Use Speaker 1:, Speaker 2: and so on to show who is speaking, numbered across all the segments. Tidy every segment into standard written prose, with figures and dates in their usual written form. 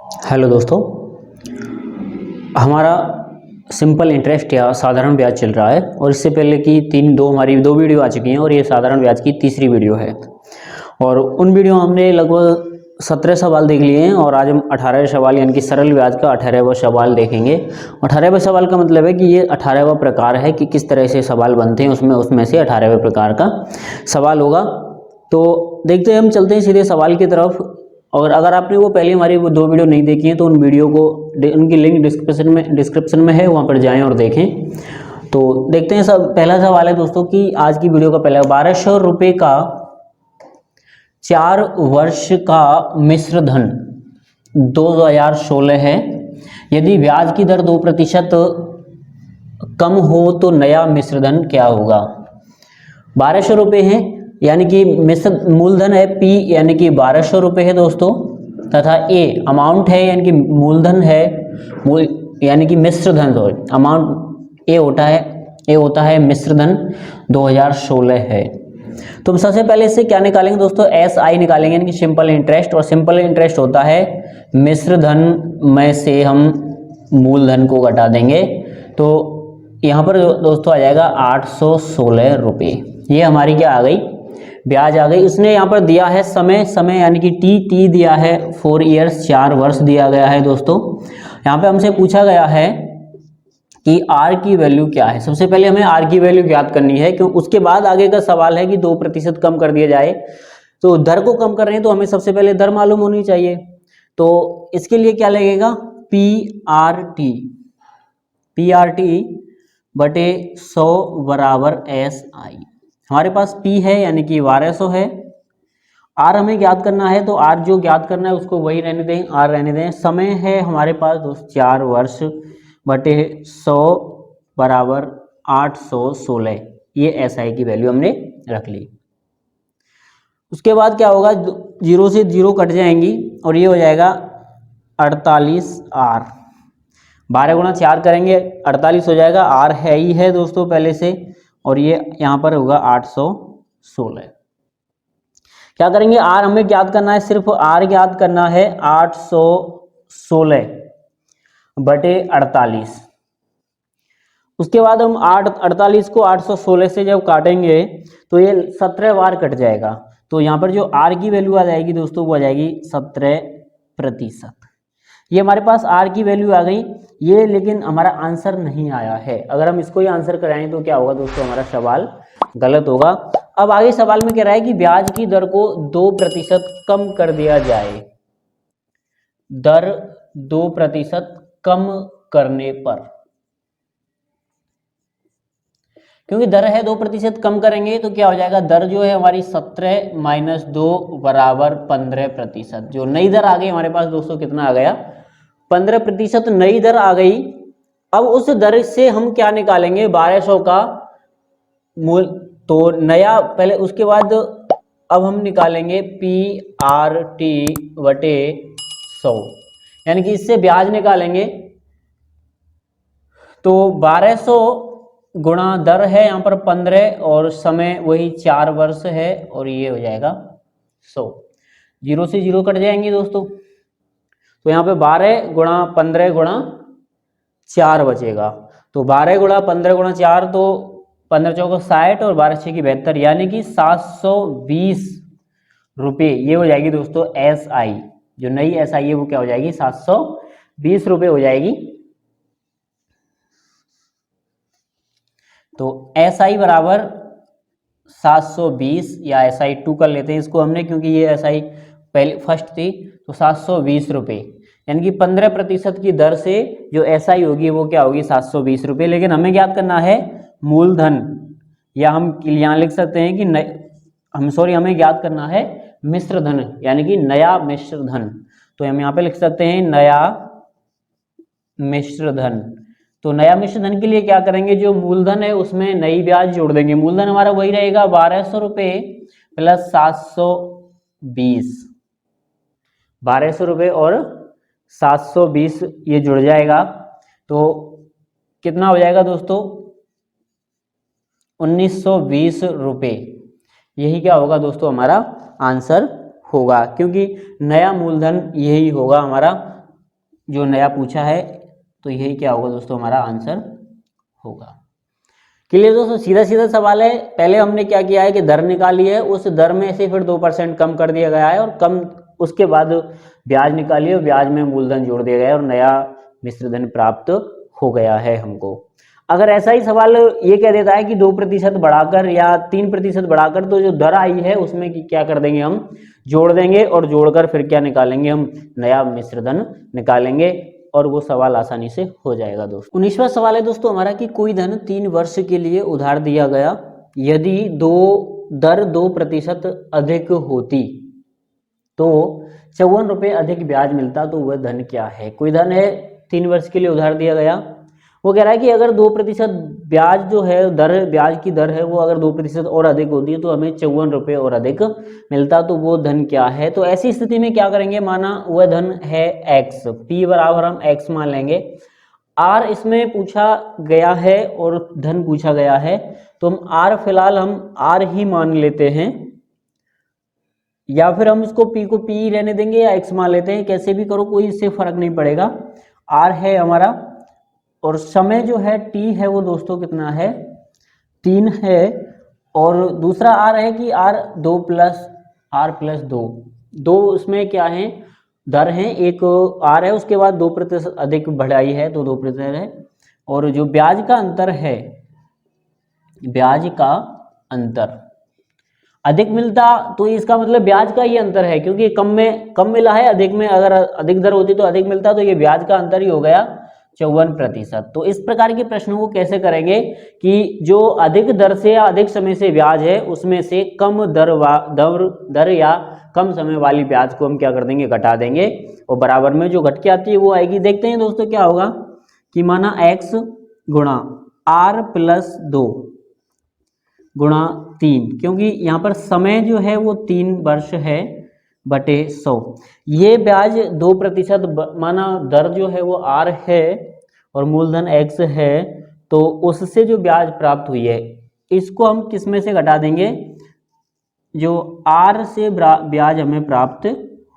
Speaker 1: Hello दोस्तों, हमारा simple interest या साधारण ब्याज चल रहा है और इससे पहले की हमारी दो वीडियो आ चुकी हैं और ये साधारण ब्याज की तीसरी वीडियो है। और उन वीडियो हमने लगभग 17 सवाल देख लिए हैं और आज हम 18वें सवाल यानी कि सरल ब्याज का 18वां सवाल देखेंगे। 18वें सवाल का मतलब है कि ये 18वां प्रकार है कि किस तरह से सवाल बनते हैं, उसमें से 18वें प्रकार का सवाल होगा। तो देखते हैं, हम चलते हैं सीधे सवाल की तरफ। और अगर आपने वो पहले हमारी वो दो वीडियो नहीं देखी हैं तो उन वीडियो को उनकी लिंक डिस्क्रिप्शन में है, वहाँ पर जाएं और देखें। तो देखते हैं। सब पहला सवाल है दोस्तों कि आज की वीडियो का पहला 1200 रुपये का 4 वर्ष का मिश्र धन 2016 है। यदि ब्याज की दर 2% कम हो तो नया मिश्र धन क्या होगा। 1200 रुपये है यानी कि मिश्र मूलधन है P यानी कि 1200 रुपये है दोस्तों, तथा A अमाउंट है यानी कि मूलधन है, यानी कि मिश्र धन अमाउंट A होता है मिश्र धन 2016 है। तो हम सबसे पहले इससे क्या निकालेंगे दोस्तों, SI निकालेंगे यानी कि सिंपल इंटरेस्ट। और सिंपल इंटरेस्ट होता है मिश्र धन में से हम मूलधन को घटा देंगे। तो यहाँ पर दोस्तों आ जाएगा 816 रुपये। ये हमारी क्या आ गई, ब्याज आ गई। उसने यहाँ पर दिया है समय यानी कि T दिया है 4 ईयर्स, 4 वर्ष दिया गया है दोस्तों। यहाँ पे हमसे पूछा गया है कि R की वैल्यू क्या है। सबसे पहले हमें R की वैल्यू ज्ञात करनी है, क्यों उसके बाद आगे का सवाल है कि 2% कम कर दिया जाए। तो दर को कम कर रहे हैं तो हमें सबसे पहले दर मालूम होनी चाहिए। तो इसके लिए क्या लगेगा, PRT बटे 100 बराबर SI। हमारे पास P है यानी कि 1200 है। R हमें ज्ञात करना है, तो R जो ज्ञात करना है उसको वही रहने दें, R रहने दें। समय है हमारे पास दोस्त 4 वर्ष बटे 100 बराबर 816। ये SI की वैल्यू हमने रख ली। उसके बाद क्या होगा, 0 से 0 कट जाएंगी और ये हो जाएगा 48R। 12 गुणा 4 करेंगे 48 हो जाएगा। R है ही है दोस्तों पहले से, और ये यहाँ पर होगा 816। क्या करेंगे, R हमें ज्ञात करना है, सिर्फ R ज्ञात करना है 816 बटे 48। उसके बाद हम 48 को 816 से जब काटेंगे तो ये 17 बार कट जाएगा। तो यहाँ पर जो R की वैल्यू आ जाएगी दोस्तों वो आ जाएगी 17%। ये हमारे पास R की वैल्यू आ गई। ये लेकिन हमारा आंसर नहीं आया है। अगर हम इसको ही आंसर कराएं तो क्या होगा दोस्तों, हमारा सवाल गलत होगा। अब आगे सवाल में कह रहा है कि ब्याज की दर को 2% कम कर दिया जाए। दर 2% कम करने पर, क्योंकि दर है 2% कम करेंगे तो क्या हो जाएगा, दर जो है हमारी 17 माइनस 2 बराबर 15%। जो नई दर आ गई हमारे पास दोस्तों कितना आ गया, 15% नई दर आ गई। अब उस दर से हम क्या निकालेंगे, 1200 का मूल, तो नया पहले, उसके बाद अब हम निकालेंगे PRT बटे 100 यानी कि इससे ब्याज निकालेंगे। तो 1200 गुणा दर है यहाँ पर 15 और समय वही 4 वर्ष है, और ये हो जाएगा 100। 0 से 0 कट जाएंगे दोस्तों। तो यहाँ पे 12 गुणा 15 गुणा 4 बचेगा। तो 12 गुणा 15 गुणा 4, तो 15 चौको 60 और 12 6 की 72 यानी कि 720 रुपये। ये हो जाएगी दोस्तों SI। जो नई SI है वो क्या हो जाएगी, 720 रुपये हो जाएगी। तो SI बराबर 720, या SI2 कर लेते हैं इसको हमने, क्योंकि ये SI पहले फर्स्ट थी। तो 720 रुपये यानी कि 15% की दर से जो SI होगी वो क्या होगी, 720 रुपये। लेकिन हमें ज्ञात करना है मूलधन, या हम यहाँ लिख सकते हैं कि हमें ज्ञात करना है मिश्र धन यानी कि नया मिश्र धन। तो हम यहाँ पे लिख सकते हैं नया मिश्र धन। तो नया मिश्र धन के लिए क्या करेंगे, जो मूलधन है उसमें नई ब्याज जोड़ देंगे। मूलधन हमारा वही रहेगा 1200 रुपये प्लस 720, 1200 रुपये और 720 ये जुड़ जाएगा। तो कितना हो जाएगा दोस्तों, 1920 रुपये। यही क्या होगा दोस्तों, हमारा आंसर होगा, क्योंकि नया मूलधन यही होगा हमारा जो नया पूछा है, तो यही क्या होगा दोस्तों, हमारा आंसर होगा। क्लियर दोस्तों, सीधा सीधा सवाल है। पहले हमने क्या किया है कि दर निकाली है, उस दर में से फिर 2% कम कर दिया गया है और कम उसके बाद ब्याज निकाली और ब्याज में मूलधन जोड़ दिया गया है और नया मिश्रधन प्राप्त हो गया है हमको। अगर ऐसा ही सवाल ये कह देता है कि 2% बढ़ाकर या 3% बढ़ाकर, तो जो दर आई है उसमें क्या कर देंगे, हम जोड़ देंगे और जोड़कर फिर क्या निकालेंगे, हम नया मिश्रधन निकालेंगे और वो सवाल आसानी से हो जाएगा दोस्तों। 19वां सवाल है दोस्तों हमारा कि कोई धन 3 वर्ष के लिए उधार दिया गया, यदि दर 2% अधिक होती तो 54 रुपये अधिक ब्याज मिलता, तो वह धन क्या है। कोई धन है 3 वर्ष के लिए उधार दिया गया, वो कह रहा है कि अगर 2% ब्याज जो है दर, ब्याज की दर है वो अगर 2% और अधिक होती है तो हमें 54 रुपये और अधिक मिलता, तो वो धन क्या है। तो ऐसी स्थिति में क्या करेंगे, माना वह धन है x, p बराबर हम x मान लेंगे, r इसमें पूछा गया है और धन पूछा गया है, तो हम r फिलहाल हम r ही मान लेते हैं, या फिर हम इसको p को p रहने देंगे या x मान लेते हैं, कैसे भी करो कोई इससे फर्क नहीं पड़ेगा। r है हमारा और समय जो है t है वो दोस्तों कितना है, 3 है, और दूसरा r है कि r 2 + 2 उसमें क्या है, दर है, एक r है, उसके बाद 2% अधिक बढ़ाई है तो 2% है, और जो ब्याज का अंतर है, ब्याज का अंतर अधिक मिलता, तो इसका मतलब ब्याज का ही अंतर है, क्योंकि कम में कम मिला है, अधिक में अगर अधिक दर होती तो अधिक मिलता, तो ये ब्याज का अंतर ही हो गया 54%। तो इस प्रकार के प्रश्नों को कैसे करेंगे कि जो अधिक दर से या अधिक समय से ब्याज है उसमें से कम दर या कम समय वाली ब्याज को हम क्या कर देंगे, घटा देंगे, और बराबर में जो घट के आती है वो आएगी। देखते हैं दोस्तों क्या होगा कि माना x गुणा r + 2 गुणा 3, क्योंकि यहाँ पर समय जो है वो 3 वर्ष है बटे 100, ये ब्याज 2% माना दर जो है वो r है और मूलधन x है, तो उससे जो ब्याज प्राप्त हुई है इसको हम किस में से घटा देंगे, जो r से ब्याज हमें प्राप्त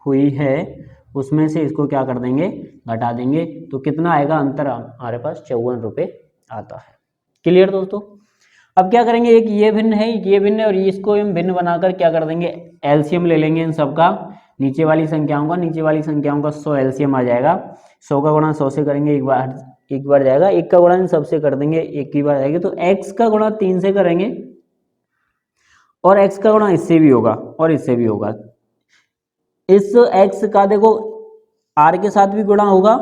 Speaker 1: हुई है उसमें से इसको क्या कर देंगे, घटा देंगे, तो कितना आएगा अंतर, हमारे पास 54 रुपये आता है। क्लियर दोस्तों। अब क्या करेंगे, एक ये भिन्न है, ये भिन्न है, और इसको हम भिन्न बनाकर क्या कर देंगे, एलसीएम ले लेंगे इन सबका, नीचे वाली संख्याओं का 100 एलसीएम आ जाएगा। 100 का गुणा 100 से करेंगे एक बार जाएगा, 1 का गुणा इन सबसे कर देंगे एक ही बार जाएगी, तो x का गुणा 3 से करेंगे और x का गुणा इससे भी होगा और इससे भी होगा। इस x का देखो r के साथ भी गुणा होगा,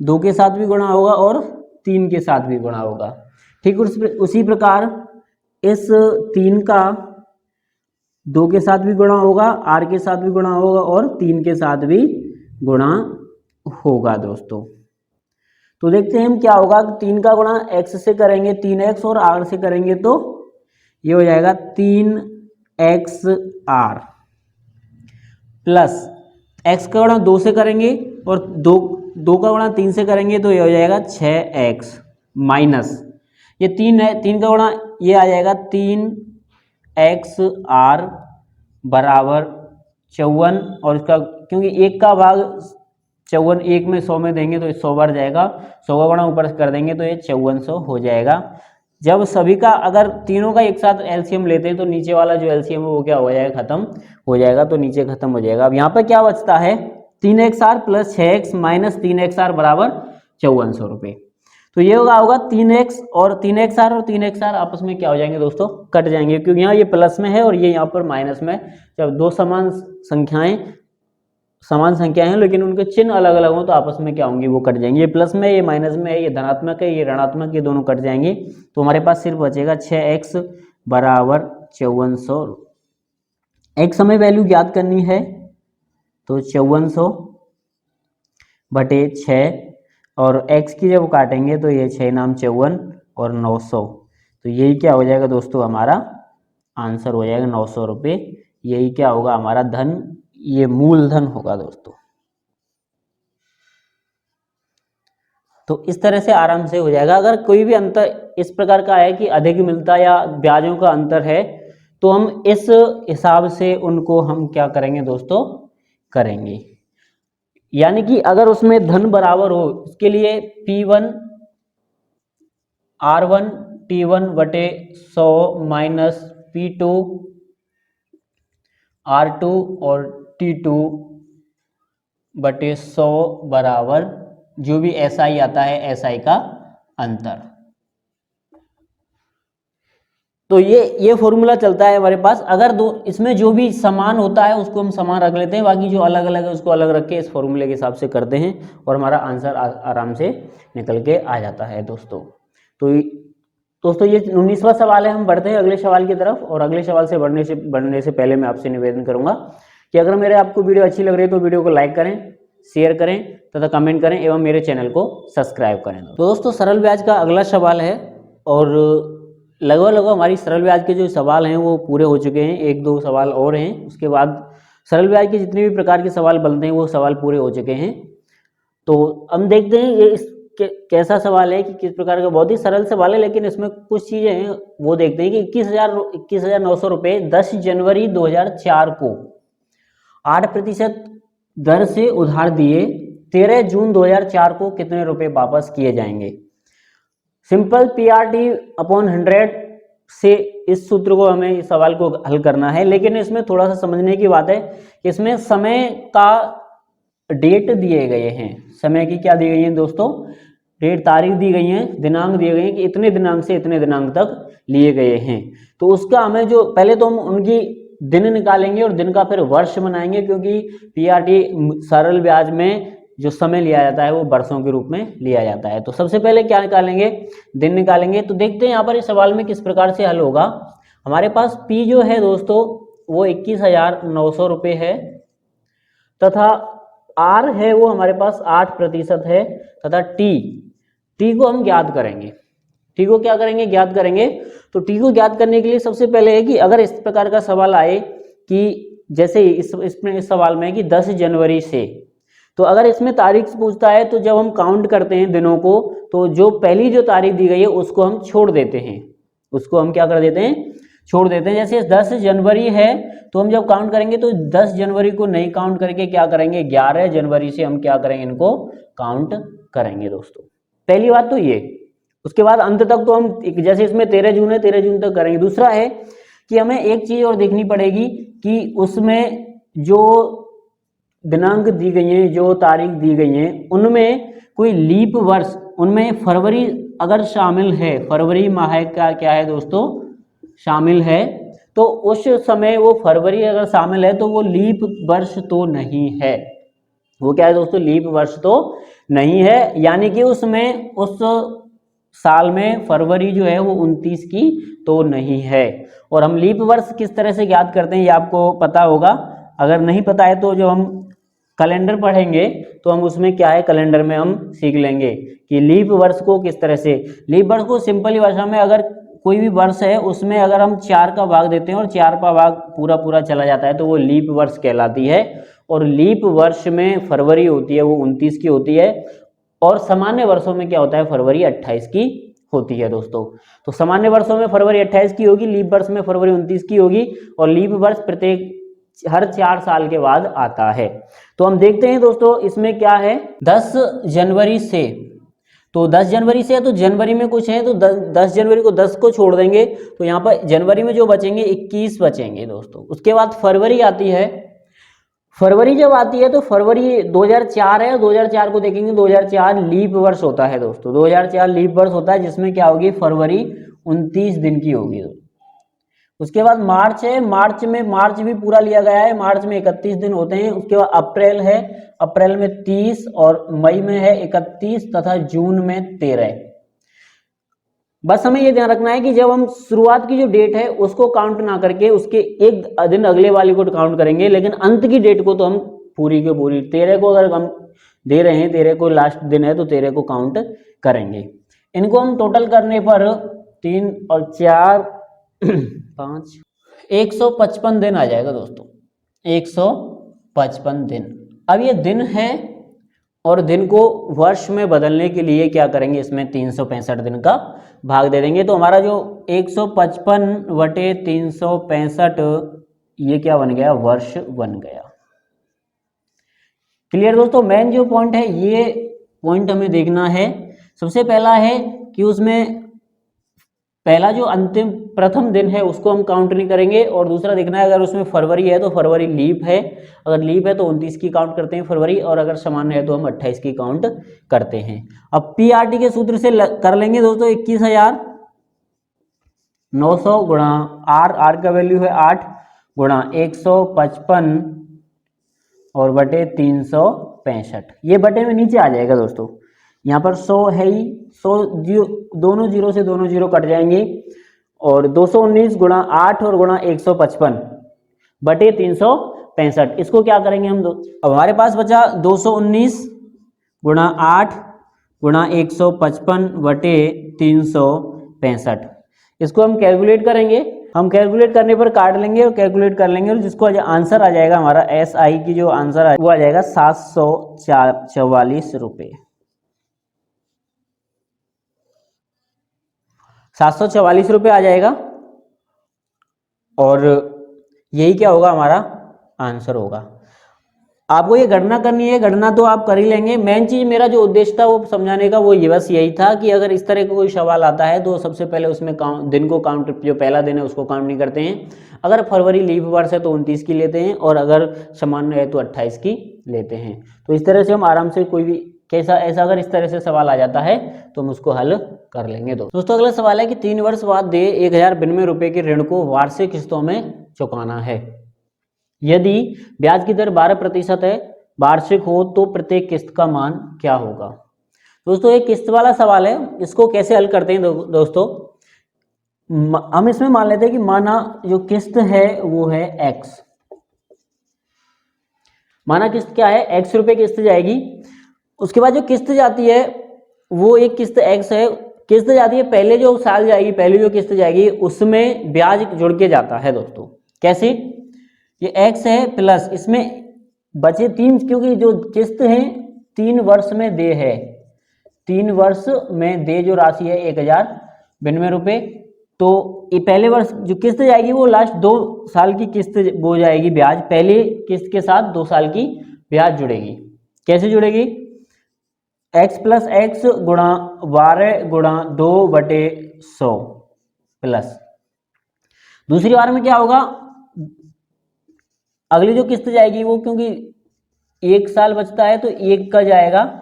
Speaker 1: 2 के साथ भी गुणा होगा और 3 के साथ भी गुणा होगा। ठीक, उसी प्रकार इस 3 का 2 के साथ भी गुणा होगा, r के साथ भी गुणा होगा और 3 के साथ भी गुणा होगा दोस्तों। तो देखते हैं हम क्या होगा, 3 का गुणा x से करेंगे 3x और r से करेंगे तो ये हो जाएगा 3xr प्लस x का गुणा 2 से करेंगे और 2 का गुणा 3 से करेंगे तो ये हो जाएगा 6x माइनस ये 3 है, 3 का गुणा ये आ जाएगा 3xr बराबर 54, और इसका क्योंकि 1 का भाग 54 1 में 100 में देंगे तो 100 बार जाएगा, 100 का गुणा ऊपर कर देंगे तो ये 5400 हो जाएगा। जब सभी का अगर तीनों का एक साथ एलसीएम लेते हैं तो नीचे वाला जो एलसीएम है वो क्या हो जाएगा, खत्म हो जाएगा, तो नीचे खत्म हो जाएगा। अब यहाँ पर क्या बचता है, 3xr plus 6x minus 3xr बराबर 5400 रुपये। तो ये होगा 3x और 3xr आपस में क्या हो जाएंगे दोस्तों, कट जाएंगे, क्योंकि यहाँ ये प्लस में है और ये यहाँ पर माइनस में। जब दो समान संख्याएं हैं लेकिन उनके चिन्ह अलग अलग हो तो आपस में क्या होंगी, वो कट जाएंगे। ये प्लस में, ये माइनस में है, ये धनात्मक है, ये ऋणात्मक, ये दोनों कट जाएंगे। तो हमारे पास सिर्फ बचेगा 6x बराबर 5400। x हमें वैल्यू ज्ञात करनी है तो 5400 बटे 6, और x की जब काटेंगे तो ये 6 नाम 54 और 900, तो यही क्या हो जाएगा दोस्तों, हमारा आंसर हो जाएगा 900 रुपये। यही क्या होगा हमारा धन, ये मूलधन होगा दोस्तों। तो इस तरह से आराम से हो जाएगा। अगर कोई भी अंतर इस प्रकार का है कि अधिक मिलता या ब्याजों का अंतर है तो हम इस हिसाब से उनको हम क्या करेंगे दोस्तों, करेंगे। यानी कि अगर उसमें धन बराबर हो, उसके लिए P1 R1 T1 बटे 100 माइनस P2 R2 और T2 बटे 100 बराबर जो भी SI आता है SI का अंतर। तो ये फॉर्मूला चलता है हमारे पास। अगर दो इसमें जो भी समान होता है उसको हम समान रख लेते हैं, बाकी जो अलग अलग है उसको अलग रख के इस फॉर्मूले के हिसाब से करते हैं और हमारा आंसर आराम से निकल के आ जाता है दोस्तों। तो दोस्तों ये 19वां सवाल है। हम बढ़ते हैं अगले सवाल की तरफ, और अगले सवाल से बढ़ने से पहले मैं आपसे निवेदन करूंगा कि अगर मेरे आपको वीडियो अच्छी लग रही है तो वीडियो को लाइक करें, शेयर करें तथा कमेंट करें एवं मेरे चैनल को सब्सक्राइब करें। तो दोस्तों सरल ब्याज का अगला सवाल है, और लगभग हमारी सरल ब्याज के जो सवाल हैं वो पूरे हो चुके हैं। 1-2 सवाल और हैं, उसके बाद सरल ब्याज के जितने भी प्रकार के सवाल बनते हैं वो सवाल पूरे हो चुके हैं। तो हम देखते हैं ये कैसा सवाल है कि किस प्रकार का। बहुत ही सरल सवाल है, लेकिन इसमें कुछ चीजें हैं वो देखते हैं कि 21,900 रुपये 10 जनवरी 2004 को 8% दर से उधार दिए 13 जून 2004 को कितने रुपए वापस किए जाएंगे। सिंपल PRT अपॉन 100 से इस सूत्र को हमें इस सवाल को हल करना है, लेकिन इसमें थोड़ा सा समझने की बात है कि इसमें समय का डेट दिए गए हैं। समय की क्या दी गई है दोस्तों, डेट, तारीख दी गई है, दिनांक दिए गए हैं कि इतने दिनांक से इतने दिनांक तक लिए गए हैं। तो उसका हमें जो पहले तो हम उनकी दिन निकालेंगे और दिन का फिर वर्ष बनाएंगे, क्योंकि PRT सरल ब्याज में जो समय लिया जाता है वो वर्षों के रूप में लिया जाता है। तो सबसे पहले क्या निकालेंगे, दिन निकालेंगे। तो देखते हैं यहाँ पर इस सवाल में किस प्रकार से हल होगा। हमारे पास P जो है दोस्तों वो 21,900 रुपये है, तथा R है वो हमारे पास 8% है, तथा T को हम ज्ञात करेंगे। T को क्या करेंगे, ज्ञात करेंगे। तो T को ज्ञात करने के लिए सबसे पहले है कि अगर इस प्रकार का सवाल आए कि जैसे इस सवाल में है कि 10 जनवरी से, तो अगर इसमें तारीख से पूछता है तो जब हम काउंट करते हैं दिनों को, तो जो पहली जो तारीख दी गई है उसको हम छोड़ देते हैं, उसको हम क्या कर देते हैं, छोड़ देते हैं। जैसे 10 जनवरी है तो हम जब काउंट करेंगे तो 10 जनवरी को नहीं काउंट करके क्या करेंगे, 11 जनवरी से हम क्या करेंगे, इनको काउंट करेंगे दोस्तों। पहली बात तो ये। उसके बाद अंत तक तो हम जैसे इसमें 13 जून है 13 जून तक करेंगे। दूसरा है कि हमें एक चीज और देखनी पड़ेगी कि उसमें जो दिनांक दी गई हैं, जो तारीख दी गई हैं, उनमें कोई लीप वर्ष, उनमें फरवरी अगर शामिल है, फरवरी माह का क्या है दोस्तों, शामिल है, तो उस समय वो फरवरी अगर शामिल है तो वो लीप वर्ष तो नहीं है। वो क्या है दोस्तों, लीप वर्ष तो नहीं है। यानी कि उसमें उस साल में फरवरी जो है वो 29 की तो नहीं है। और हम लीप वर्ष किस तरह से ज्ञात करते हैं ये आपको पता होगा। अगर नहीं पता है तो जो हम कैलेंडर पढ़ेंगे तो हम उसमें क्या है, कैलेंडर में हम सीख लेंगे कि लीप वर्ष को किस तरह से। लीप वर्ष को सिंपली भाषा में, अगर कोई भी वर्ष है उसमें अगर हम 4 का भाग देते हैं और 4 का भाग पूरा पूरा चला जाता है तो वो लीप वर्ष कहलाती है। और लीप वर्ष में फरवरी होती है वो 29 की होती है, और सामान्य वर्षों में क्या होता है, फरवरी 28 की होती है दोस्तों। तो सामान्य वर्षों में फरवरी 28 की होगी, लीप वर्ष में फरवरी 29 की होगी, और लीप वर्ष प्रत्येक हर 4 साल के बाद आता है। तो हम देखते हैं दोस्तों इसमें क्या है, 10 जनवरी से, तो 10 जनवरी से है तो जनवरी में कुछ है तो 10 जनवरी को 10 को छोड़ देंगे तो यहाँ पर जनवरी में जो बचेंगे 21 बचेंगे दोस्तों। उसके बाद फरवरी आती है। फरवरी जब आती है तो फरवरी 2004 है, 2004 को देखेंगे 2004 लीप वर्ष होता है दोस्तों। 2004 लीप वर्ष होता है जिसमें क्या होगी, फरवरी 29 दिन की होगी। उसके बाद मार्च है, मार्च भी पूरा लिया गया है, मार्च में 31 दिन होते हैं। उसके बाद अप्रैल है, अप्रैल में 30, और मई में है 31, तथा जून में 13। बस हमें ये ध्यान रखना है कि जब हम शुरुआत की जो डेट है उसको काउंट ना करके उसके एक दिन अगले वाली को काउंट करेंगे, लेकिन अंत की डेट को तो हम पूरी के पूरी 13 को अगर हम दे रहे हैं, 13 को लास्ट दिन है तो 13 को काउंट करेंगे। इनको हम टोटल करने पर 3 और 4 5 155 दिन आ जाएगा दोस्तों, 155 दिन। अब ये दिन है और दिन को वर्ष में बदलने के लिए क्या करेंगे, इसमें 365 दिन का भाग दे देंगे। तो हमारा जो 155/365 ये क्या बन गया, वर्ष बन गया। क्लियर दोस्तों। मेन जो पॉइंट है ये पॉइंट हमें देखना है। सबसे पहला है कि उसमें पहला जो अंतिम प्रथम दिन है उसको हम काउंट नहीं करेंगे, और दूसरा देखना है अगर उसमें फरवरी है तो फरवरी लीप है, अगर लीप है तो 29 की काउंट करते हैं फरवरी, और अगर सामान्य है तो हम 28 की काउंट करते हैं। अब PRT के सूत्र से कर लेंगे दोस्तों 21,900 गुणा आर का वैल्यू है 8 गुणा 155 और बटे 365, ये बटे में नीचे आ जाएगा दोस्तों। यहाँ पर 100 है ही, 100 दोनों जीरो से दोनों जीरो कट जाएंगे, और 219 गुणा 8 और गुणा 155 बटे 365, इसको क्या करेंगे हम अब हमारे पास बचा 219 गुणा 8 गुणा 155 बटे 365, इसको हम कैलकुलेट करेंगे। हम कैलकुलेट करने पर काट लेंगे और कैलकुलेट कर लेंगे, और जिसको आंसर आ जाएगा हमारा SI की जो आंसर है वो आ जाएगा 744 रुपये। 744 रुपये आ जाएगा, और यही क्या होगा हमारा आंसर होगा। आपको ये गणना करनी है, गणना तो आप कर ही लेंगे। मेन चीज मेरा जो उद्देश्य था वो समझाने का वो ये बस यही था कि अगर इस तरह का कोई सवाल आता है तो सबसे पहले उसमें दिन को काउंट, जो पहला दिन है उसको काउंट नहीं करते हैं। अगर फरवरी लीप वर्ष है तो 29 की लेते हैं, और अगर सामान्य है तो 28 की लेते हैं। तो इस तरह से हम आराम से कोई भी कैसा ऐसा अगर इस तरह से सवाल आ जाता है तो हम उसको हल कर लेंगे। दोस्तों अगला सवाल है कि 3 वर्ष बाद दिए 1092 रुपये के ऋण को वार्षिक किस्तों में चुकाना है। यदि ब्याज की दर 12% है, वार्षिक हो तो प्रत्येक किस्त का मान क्या होगा। दोस्तों एक किस्त वाला सवाल है, इसको कैसे हल करते हैं दोस्तों, हम इसमें मान लेते हैं कि माना जो किस्त है वो है x, माना किस्त क्या है x रुपए किस्त जाएगी। उसके बाद जो किस्त जाती है वो एक किस्त x है, किस्त जाती है पहले जो साल जाएगी, पहले जो किस्त जाएगी उसमें ब्याज जुड़ के जाता है दोस्तों। कैसे, ये x है प्लस इसमें बचे 3, क्योंकि जो किस्त है 3 वर्ष में दे है, 3 वर्ष में दे जो राशि है 1092 रुपये, तो ये पहले वर्ष जो किस्त जाएगी वो लास्ट 2 साल की किस्त वो जाएगी ब्याज, पहले किस्त के साथ 2 साल की ब्याज जुड़ेगी। कैसे जुड़ेगी, x प्लस एक्स गुणा 12 गुणा 2 बटे 100 प्लस दूसरी बार में क्या होगा, अगली जो किस्त जाएगी वो क्योंकि 1 साल बचता है तो 1 का जाएगा,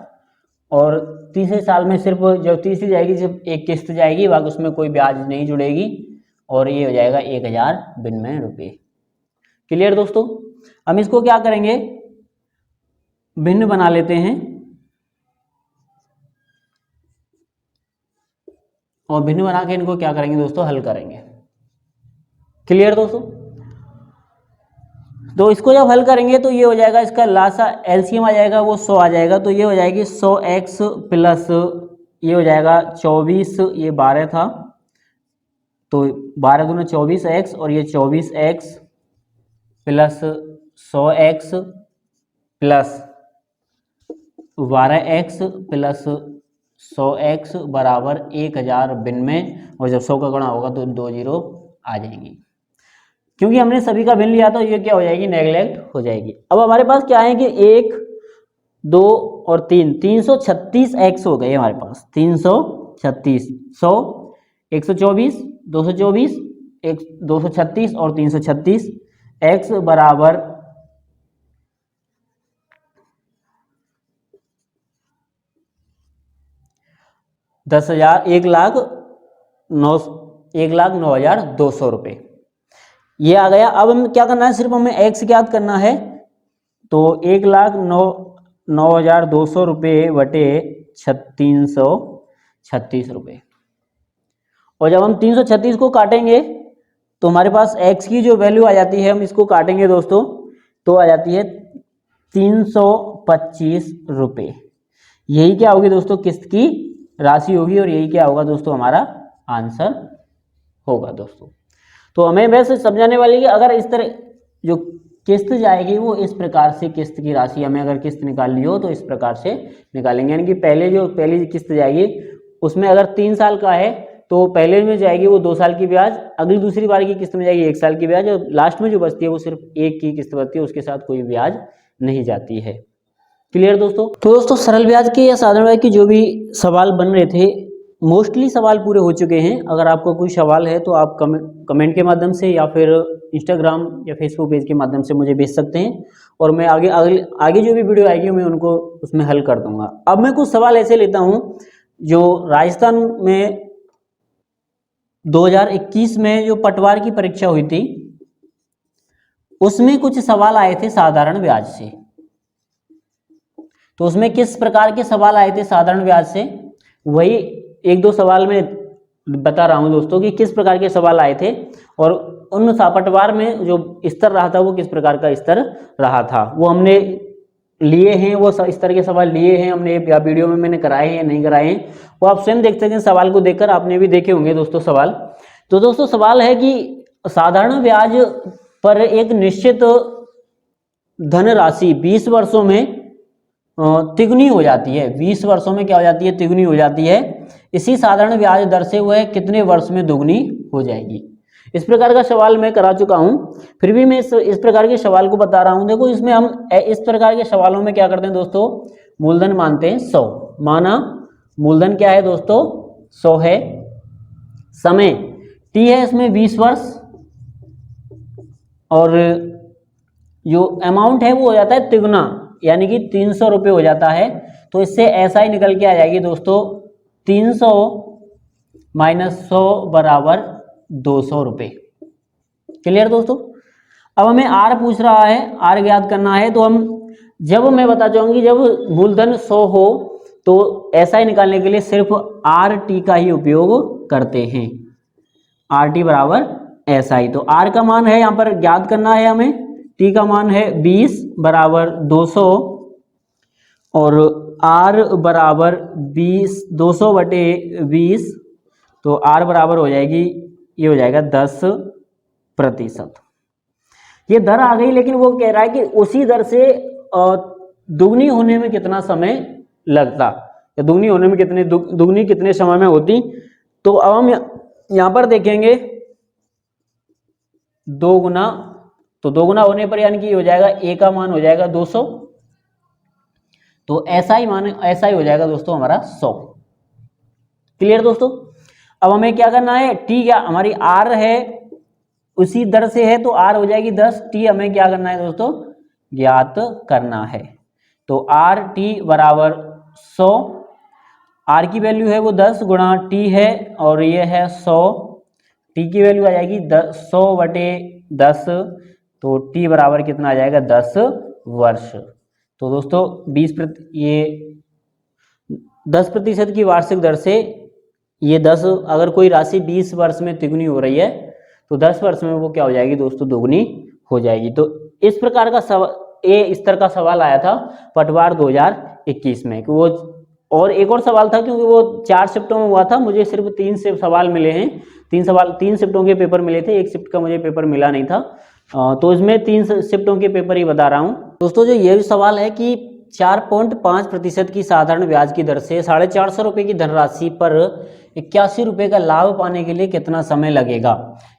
Speaker 1: और तीसरे साल में सिर्फ जब तीसरी जाएगी सिर्फ एक किस्त जाएगी, बाकी उसमें कोई ब्याज नहीं जुड़ेगी, और ये हो जाएगा 1092 रुपये। क्लियर दोस्तों। हम इसको क्या करेंगे, भिन्न बना लेते हैं, और भिन्न बना के इनको क्या करेंगे दोस्तों, हल करेंगे। क्लियर दोस्तों। तो इसको जब हल करेंगे तो ये हो जाएगा, इसका लासा एलसीएम आ जाएगा वो 100 आ जाएगा, तो ये हो जाएगी 100x प्लस ये हो जाएगा 24, ये 12 था तो 12 दूना 24x, और ये 24x plus 100x plus 12x plus 100x बराबर 1092, और जब 100 का गुणा होगा तो 2 जीरो आ जाएंगी। क्योंकि हमने सभी का भिन्न लिया तो ये क्या हो जाएगी, नेगलेक्ट हो जाएगी। अब हमारे पास क्या है कि 1 2 और 3 336x हो गए हमारे पास, 336 100 124 224 236 और 336 x बराबर 10,000 1,09,200 रुपये ये आ गया। अब हमें क्या करना है, सिर्फ हमें x ज्ञात करना है, तो 1,09,200 रुपये बटे 336 रुपये, और जब हम 336 को काटेंगे तो हमारे पास x की जो वैल्यू आ जाती है, हम इसको काटेंगे दोस्तों तो आ जाती है 325 रुपये। यही क्या होगी दोस्तों, किस्त की राशि होगी, और यही क्या होगा दोस्तों, हमारा आंसर होगा दोस्तों। तो हमें वैसे समझाने वाली कि अगर इस तरह जो किस्त जाएगी वो इस प्रकार से, किस्त की राशि हमें अगर किस्त निकालनी हो तो इस प्रकार से निकालेंगे, यानी कि पहली किस्त जाएगी उसमें अगर 3 साल का है तो पहले में जाएगी वो 2 साल की ब्याज, अगली दूसरी बार की किस्त में जाएगी 1 साल की ब्याज, और लास्ट में जो बचती है वो सिर्फ 1 की किस्त बचती है, उसके साथ कोई ब्याज नहीं जाती है। क्लियर दोस्तों। तो दोस्तों सरल ब्याज के या साधारण ब्याज के जो भी सवाल बन रहे थे, मोस्टली सवाल पूरे हो चुके हैं। अगर आपको कोई सवाल है तो आप कमेंट के माध्यम से या फिर इंस्टाग्राम या फेसबुक पेज के माध्यम से मुझे भेज सकते हैं, और मैं आगे जो भी वीडियो आएगी मैं उनको उसमें हल कर दूंगा। अब मैं कुछ सवाल ऐसे लेता हूं जो राजस्थान में 2021 में जो पटवार की परीक्षा हुई थी उसमें कुछ सवाल आए थे साधारण ब्याज से। तो उसमें किस प्रकार के सवाल आए थे साधारण ब्याज से, वही एक दो सवाल में बता रहा हूं दोस्तों कि किस प्रकार के सवाल आए थे, और उन पटवार में जो स्तर रहा था वो किस प्रकार का स्तर रहा था, वो हमने लिए हैं। वो इस तरह के सवाल लिए हैं हमने, या वीडियो में मैंने कराए हैं या नहीं कराए हैं, वो आप स्वयं देख सकते हैं। सवाल को देखकर आपने भी देखे होंगे दोस्तों सवाल। तो दोस्तों सवाल है कि साधारण ब्याज पर एक निश्चित धनराशि 20 वर्षों में तिगुनी हो जाती है। 20 वर्षों में क्या हो जाती है? तिगुनी हो जाती है। इसी साधारण ब्याज दर से वह कितने वर्ष में दुगनी हो जाएगी? इस प्रकार का सवाल मैं करा चुका हूं, फिर भी मैं इस प्रकार के सवाल को बता रहा हूं। देखो इसमें हम इस प्रकार के सवालों में क्या करते हैं दोस्तों, मूलधन मानते हैं 100। माना मूलधन क्या है दोस्तों? 100 है। समय टी है इसमें 20 वर्ष, और जो अमाउंट है वो हो जाता है तिगुना, यानी कि 300 रुपये हो जाता है। तो इससे ऐसा ही निकल के आ जाएगी दोस्तों, 300 माइनस 100 बराबर 200 रुपये। क्लियर दोस्तों। अब हमें आर पूछ रहा है, आर ज्ञात करना है। तो हम जब मैं बता चाहूंगी जब मूलधन 100 हो तो ऐसा ही निकालने के लिए सिर्फ आर टी का ही उपयोग करते हैं। आर टी बराबर ऐसा ही। तो आर का मान है यहाँ पर ज्ञात करना है हमें, टी का मान है 20 बराबर 200, और आर बराबर 200 बटे 20, तो आर बराबर हो जाएगी, ये हो जाएगा 10%। ये दर आ गई, लेकिन वो कह रहा है कि उसी दर से दुगनी होने में कितना समय लगता, या दुगनी होने में दुगनी कितने समय में होती। तो अब हम यहाँ पर देखेंगे 2 गुना, तो 2 गुना होने पर यानी कि हो जाएगा ए का मान हो जाएगा 200, तो ऐसा ही हो जाएगा दोस्तों हमारा 100। क्लियर दोस्तों। अब हमें क्या करना है, टी क्या हमारी आर है उसी दर से है, तो आर हो जाएगी 10, टी हमें क्या करना है दोस्तों, ज्ञात करना है। तो आर टी बराबर 100, आर की वैल्यू है वो 10 गुणा टी है, और ये है 100, टी की वैल्यू आ जाएगी 100 बटे 10, तो टी बराबर कितना आ जाएगा 10 वर्ष। तो दोस्तों 10% की वार्षिक दर से ये 10, अगर कोई राशि 20 वर्ष में तिगुनी हो रही है तो 10 वर्ष में वो क्या हो जाएगी दोस्तों, दुगनी हो जाएगी। तो इस प्रकार का इस तरह का सवाल आया था पटवार 2021 में कि वो, और एक और सवाल था क्योंकि वो 4 शिफ्टों में हुआ था, मुझे सिर्फ 3 सवाल मिले हैं। 3 शिफ्टों के पेपर मिले थे, एक शिफ्ट का मुझे पेपर मिला नहीं था। तो इसमें 3 शिफ्टों के पेपर ही बता रहा हूँ दोस्तों। जो ये भी सवाल है कि 4.5% की साधारण ब्याज की दर से 450 रुपये की धनराशि पर 81 रुपये का लाभ पाने के लिए कितना समय लगेगा।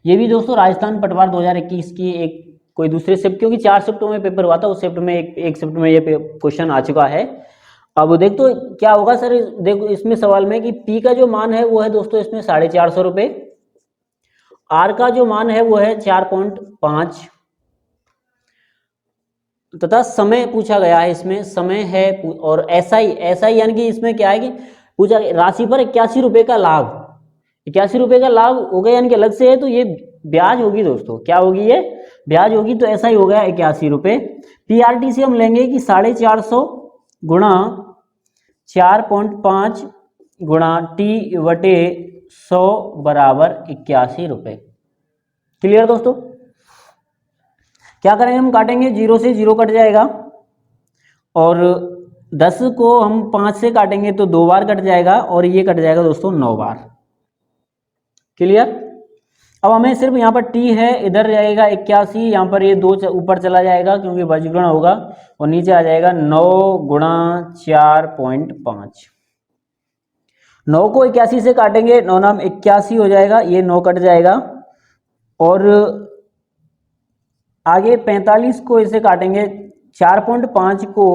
Speaker 1: ये भी दोस्तों राजस्थान पटवार 2021 की एक कोई दूसरे शिफ्ट, क्योंकि 4 शिफ्टों में पेपर हुआ था, उस शिफ्ट में एक शिफ्ट में ये क्वेश्चन आ चुका है। अब देख तो क्या होगा सर, देखो इसमें सवाल में कि पी का जो मान है वो है दोस्तों इसमें 450 रुपये, आर का जो मान है वो है 4.5, तथा समय पूछा गया है, इसमें समय है, और ऐसा ही यानी कि इसमें क्या है कि पूछा राशि पर 81 रुपये का लाभ, 81 रुपये का लाभ हो गया यानी कि अलग से है, तो ये ब्याज होगी दोस्तों, क्या होगी, ये ब्याज होगी। तो ऐसा ही हो गया 81 रुपये। पीआरटी से हम लेंगे कि 450 गुणा 4.5 गुणा टी बटे 100 बराबर 81 रुपये। क्लियर दोस्तों। क्या करेंगे, हम काटेंगे, 0 से 0 कट जाएगा, और 10 को हम 5 से काटेंगे तो 2 बार कट जाएगा, और ये कट जाएगा दोस्तों 9 बार। क्लियर। अब हमें सिर्फ यहाँ पर टी है, इधर जाएगा 81, यहाँ पर ये 2 ऊपर चला जाएगा क्योंकि बजगुणा होगा, और नीचे आ जाएगा 9 गुणा 4.5। 9 को 81 से काटेंगे, 9 नाम 81 हो जाएगा, ये 9 कट जाएगा, और आगे 45 को इसे काटेंगे, 4.5 को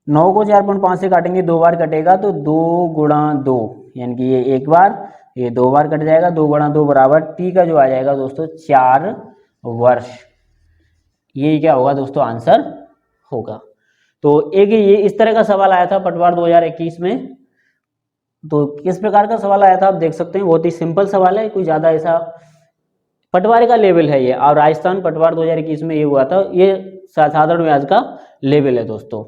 Speaker 1: 9 को 4.5 से काटेंगे, 2 बार कटेगा तो 2 गुणा 2, यानी कि ये एक बार, ये 2 बार कट जाएगा, 2 गुणा 2 बराबर टी का जो आ जाएगा दोस्तों 4 वर्ष। ये क्या होगा दोस्तों, आंसर होगा। तो एक ये इस तरह का सवाल आया था पटवार 2021 में। तो किस प्रकार का सवाल आया था आप देख सकते हैं, बहुत ही सिंपल सवाल है, कोई ज़्यादा ऐसा, पटवारी का लेवल है ये, और राजस्थान पटवार 2021 में ये हुआ था, ये साधारण ब्याज का लेवल है दोस्तों।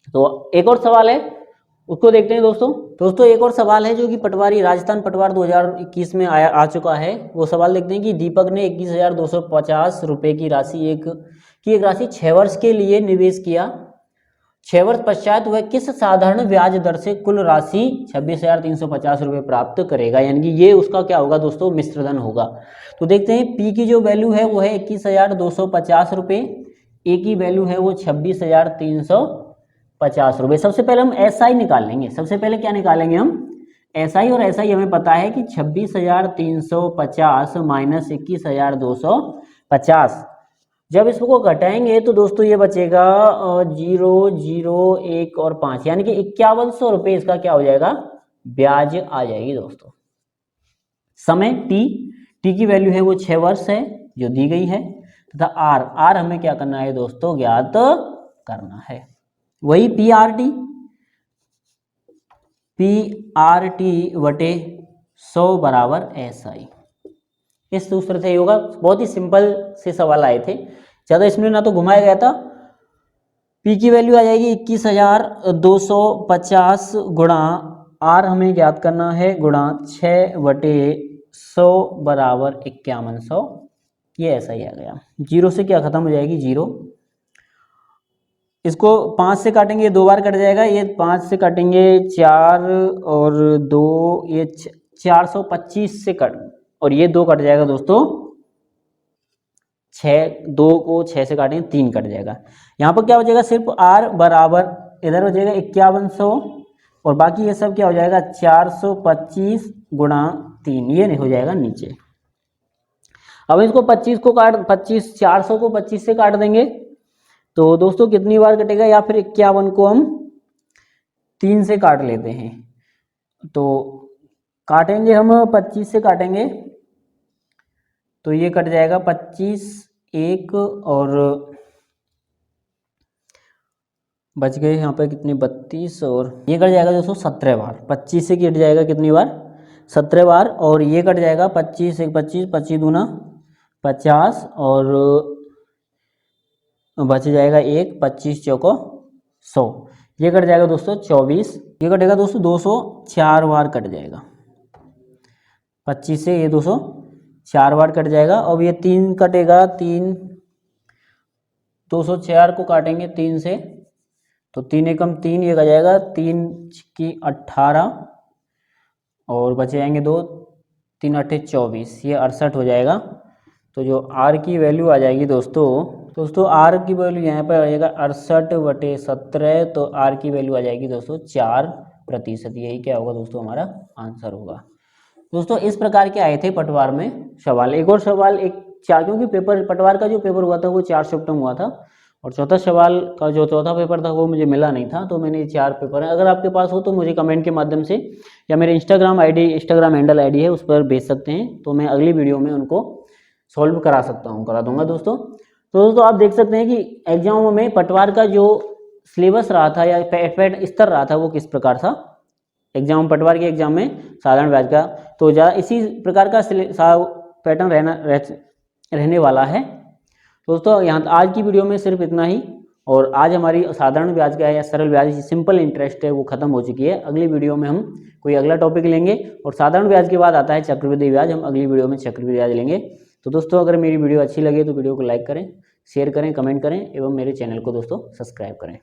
Speaker 1: तो एक और सवाल है, उसको देखते हैं दोस्तों एक और सवाल है जो कि पटवारी राजस्थान पटवार 2021 में आ चुका है। वो सवाल देखते हैं कि दीपक ने 21,250 रुपये की एक राशि 6 वर्ष के लिए निवेश किया। 6 वर्ष पश्चात वह किस साधारण ब्याज दर से कुल राशि 26,350 रुपये प्राप्त करेगा, यानी कि ये उसका क्या होगा दोस्तों, मिश्रधन होगा। तो देखते हैं पी की जो वैल्यू है वो है 21,250 रुपये, ए की वैल्यू है वो 26,350 रुपये। सबसे पहले हम एसआई निकाल लेंगे, सबसे पहले क्या निकालेंगे हम, एसआई, और एसआई हमें पता है कि 26,350 माइनस 21,250। जब इसको घटाएंगे तो दोस्तों ये बचेगा 0, 0, 1 और 5, यानी कि 5100 रुपये इसका क्या हो जाएगा, ब्याज आ जाएगी दोस्तों। समय टी की वैल्यू है वो 6 वर्ष है जो दी गई है, तथा आर हमें क्या करना है दोस्तों, ज्ञात करना है। वही पीआरटी बटे 100 बराबर एसआई, इस सूत्र से होगा। बहुत ही सिंपल से सवाल आए थे, ज़्यादा इसमें ना तो घुमाया गया था। पी की वैल्यू आ जाएगी 21,250 गुणा आर हमें ज्ञात करना है, गुणा 6/100 बराबर 5100, ये ऐसा ही आ गया। 0 से क्या खत्म हो जाएगी, 0। इसको 5 से काटेंगे, 2 बार कट जाएगा, ये 5 से काटेंगे 4 और 2, ये 425 से कट, और ये 2 कट जाएगा दोस्तों 6, 2 को 6 से काटेंगे 3 कट जाएगा। यहाँ पर क्या हो जाएगा, सिर्फ आर बराबर इधर हो जाएगा 5100, और बाकी ये सब क्या हो जाएगा 425 गुणा 3, ये नहीं हो जाएगा नीचे। अब इसको 400 को 25 से काट देंगे तो दोस्तों कितनी बार कटेगा, या फिर 51 को हम 3 से काट लेते हैं, तो काटेंगे हम 25 से काटेंगे तो ये कट जाएगा 25, 1 और बच गए यहाँ पे कितनी 32, और ये कट जाएगा दोस्तों 17 बार। 25 से कट जाएगा कितनी बार, 17 बार, और ये कट जाएगा 25, 1, 25, 25 दूना 50, और बच जाएगा 1, 25 चौको 100, ये कट जाएगा दोस्तों 24, ये कटेगा दोस्तों 204 बार कट जाएगा। 25 से ये 204 बार कट जाएगा। अब ये 3 कटेगा, 3, 204 को काटेंगे 3 से तो 3 एकम 3, ये कट जाएगा 3 की 18, और बचे जाएंगे 2, 3 8 24, ये 68 हो जाएगा। तो जो आर की वैल्यू आ जाएगी दोस्तों आर की वैल्यू यहाँ पर आ जाएगा 68/17, तो आर की वैल्यू आ जाएगी दोस्तों 4%। यही क्या होगा दोस्तों, हमारा आंसर होगा। दोस्तों इस प्रकार के आए थे पटवार में सवाल। एक और सवाल, क्योंकि पेपर पटवार का जो पेपर हुआ था वो 4 शिफ्ट में हुआ था, और चौथा सवाल का जो चौथा पेपर था वो मुझे मिला नहीं था, तो मैंने 4 पेपर है। अगर आपके पास हो तो मुझे कमेंट के माध्यम से या मेरे इंस्टाग्राम हैंडल आईडी है उस पर भेज सकते हैं, तो मैं अगली वीडियो में उनको सॉल्व करा दूंगा दोस्तों। तो दोस्तों आप देख सकते हैं कि एग्जामों में पटवार का जो सिलेबस रहा था या पैटर्न स्तर रहा था वो किस प्रकार था एग्जाम, पटवार के एग्जाम में साधारण ब्याज का, तो ज़्यादा इसी प्रकार का पैटर्न रहने वाला है। दोस्तों यहाँ आज की वीडियो में सिर्फ इतना ही, और आज हमारी साधारण ब्याज का है या सरल ब्याज सिंपल इंटरेस्ट है वो खत्म हो चुकी है। अगली वीडियो में हम कोई अगला टॉपिक लेंगे, और साधारण ब्याज के बाद आता है चक्रवृद्धि ब्याज, हम अगली वीडियो में चक्रवृद्धि ब्याज लेंगे। तो दोस्तों अगर मेरी वीडियो अच्छी लगे तो वीडियो को लाइक करें, शेयर करें, कमेंट करें, एवं मेरे चैनल को दोस्तों सब्सक्राइब करें।